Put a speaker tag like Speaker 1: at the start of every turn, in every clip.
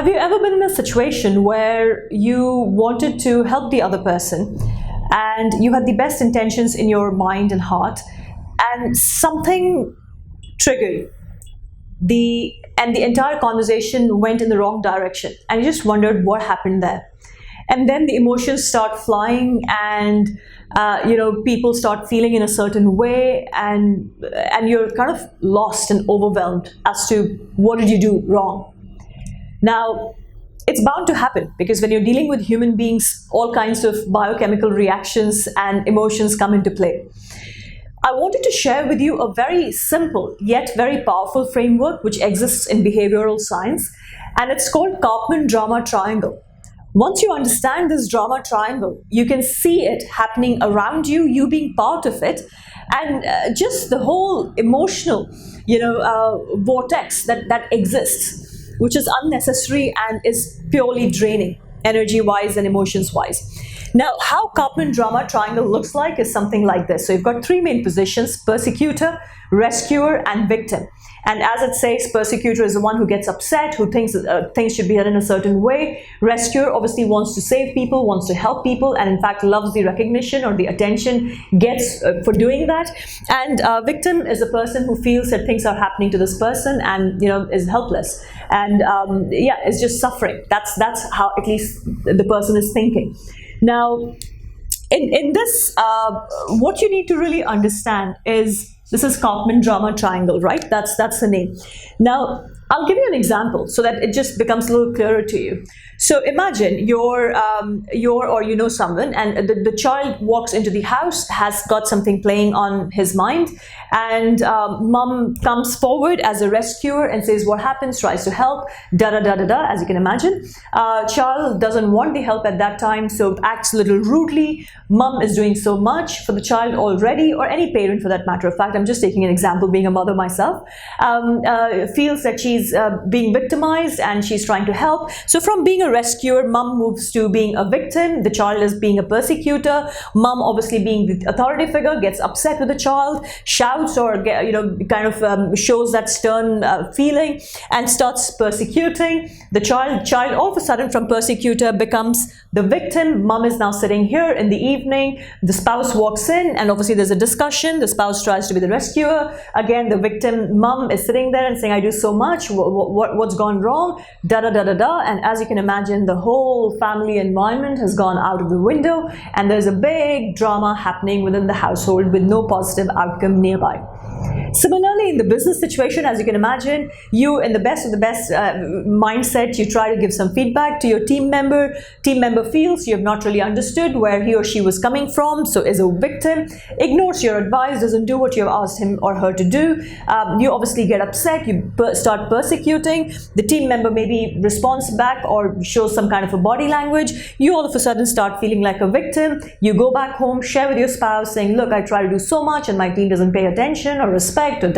Speaker 1: Have you ever been in a situation where you wanted to help the other person and you had the best intentions in your mind and heart, and something triggered the entire conversation went in the wrong direction, and you just wondered what happened there? And then the emotions start flying, and people start feeling in a certain way, and you're kind of lost and overwhelmed as to what did you do wrong. Now, it's bound to happen because when you're dealing with human beings, all kinds of biochemical reactions and emotions come into play. I wanted to share with you a very simple yet very powerful framework which exists in behavioral science, and it's called Karpman Drama Triangle. Once you understand this drama triangle, you can see it happening around you, you being part of it, and just the whole emotional, vortex that exists, which is unnecessary and is purely draining, energy-wise and emotions-wise. Now, how Karpman Drama Triangle looks like is something like this. So you've got three main positions: persecutor, rescuer, and victim. And as it says, persecutor is the one who gets upset, who thinks things should be done in a certain way. Rescuer obviously wants to save people, wants to help people, and in fact loves the recognition or the attention gets for doing that. And victim is a person who feels that things are happening to this person and is helpless and is just suffering. That's how at least the person is thinking. Now, in this, what you need to really understand is, this is Karpman Drama Triangle, right? That's the name. Now, I'll give you an example so that it just becomes a little clearer to you. So imagine you're someone, and the child walks into the house, has got something playing on his mind, and mom comes forward as a rescuer and says what happens, tries to help, as you can imagine. Child doesn't want the help at that time, so acts a little rudely. Mom is doing so much for the child already, or any parent for that matter of fact. I'm just taking an example, being a mother myself. Feels that she's being victimized and she's trying to help. So from being a rescuer, mom moves to being a victim. The child is being a persecutor. Mom, obviously being the authority figure, gets upset with the child, shouts or shows that stern feeling and starts persecuting the child. Child all of a sudden from persecutor becomes the victim. Mom is now sitting here in the evening. The spouse walks in and obviously there's a discussion. The spouse tries to be the rescuer. Again, the victim mom is sitting there and saying, I do so much. What's gone wrong? And as you can imagine, the whole family environment has gone out of the window, and there's a big drama happening within the household with no positive outcome nearby. Similarly, in the business situation, as you can imagine, you, in the best of the best mindset, you try to give some feedback to your team member. Team member feels you have not really understood where he or she was coming from, so is a victim, ignores your advice, doesn't do what you have asked him or her to do. You obviously get upset, you start persecuting. The team member maybe responds back or shows some kind of a body language. You all of a sudden start feeling like a victim. You go back home, share with your spouse saying, look, I try to do so much and my team doesn't pay attention or respect or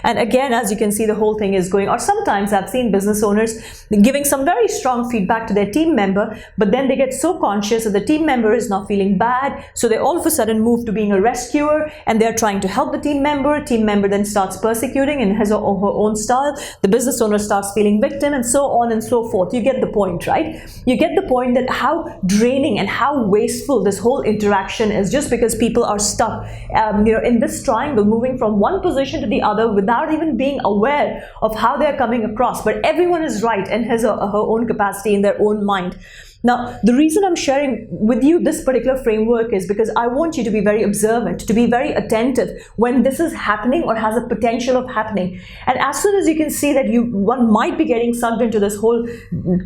Speaker 1: and again, as you can see, the whole thing is going. Or sometimes I've seen business owners giving some very strong feedback to their team member, but then they get so conscious that the team member is not feeling bad, so they all of a sudden move to being a rescuer and they're trying to help the team member. Team member then starts persecuting in his or her own style. The business owner starts feeling victim, and so on and so forth. You get the point, right? You get the point that how draining and how wasteful this whole interaction is, just because people are stuck in this triangle, moving from one position to the other without even being aware of how they're coming across. But everyone is right in his or her own capacity, in their own mind. Now, the reason I'm sharing with you this particular framework is because I want you to be very observant, to be very attentive when this is happening or has a potential of happening. And as soon as you can see that one might be getting sucked into this whole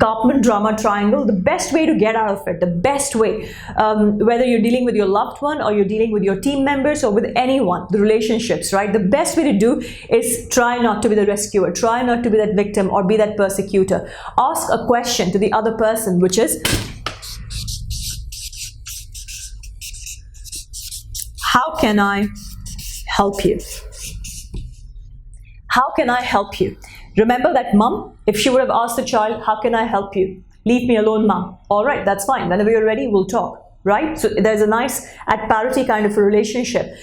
Speaker 1: Karpman Drama Triangle, the best way to get out of it, the best way, whether you're dealing with your loved one or you're dealing with your team members or with anyone, the relationships, right? The best way to do is try not to be the rescuer, try not to be that victim or be that persecutor. Ask a question to the other person, which is, how can I help you? How can I help you? Remember that mom, if she would have asked the child, how can I help you? Leave me alone, mom. All right, that's fine. Whenever you're ready, we'll talk. Right? So there's a nice at parity kind of a relationship.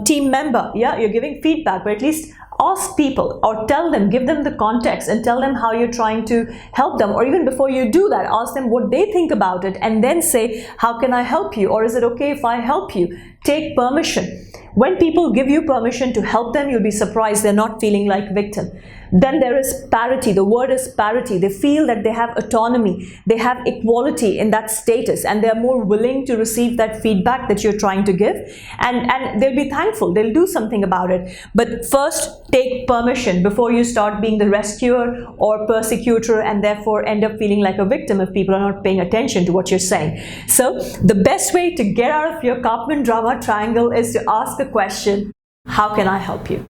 Speaker 1: Team member, yeah, you're giving feedback, but at least Ask people, or tell them, give them the context and tell them how you're trying to help them. Or even before you do that, ask them what they think about it, and then say, how can I help you? Or is it okay if I help you? Take permission. When people give you permission to help them, you'll be surprised they're not feeling like victim. Then there is parity. The word is parity. They feel that they have autonomy, they have equality in that status, and they're more willing to receive that feedback that you're trying to give, and they'll be thankful. They'll do something about it. But first, take permission before you start being the rescuer or persecutor and therefore end up feeling like a victim if people are not paying attention to what you're saying. So the best way to get out of your Karpman drama triangle is to ask the question, how can I help you?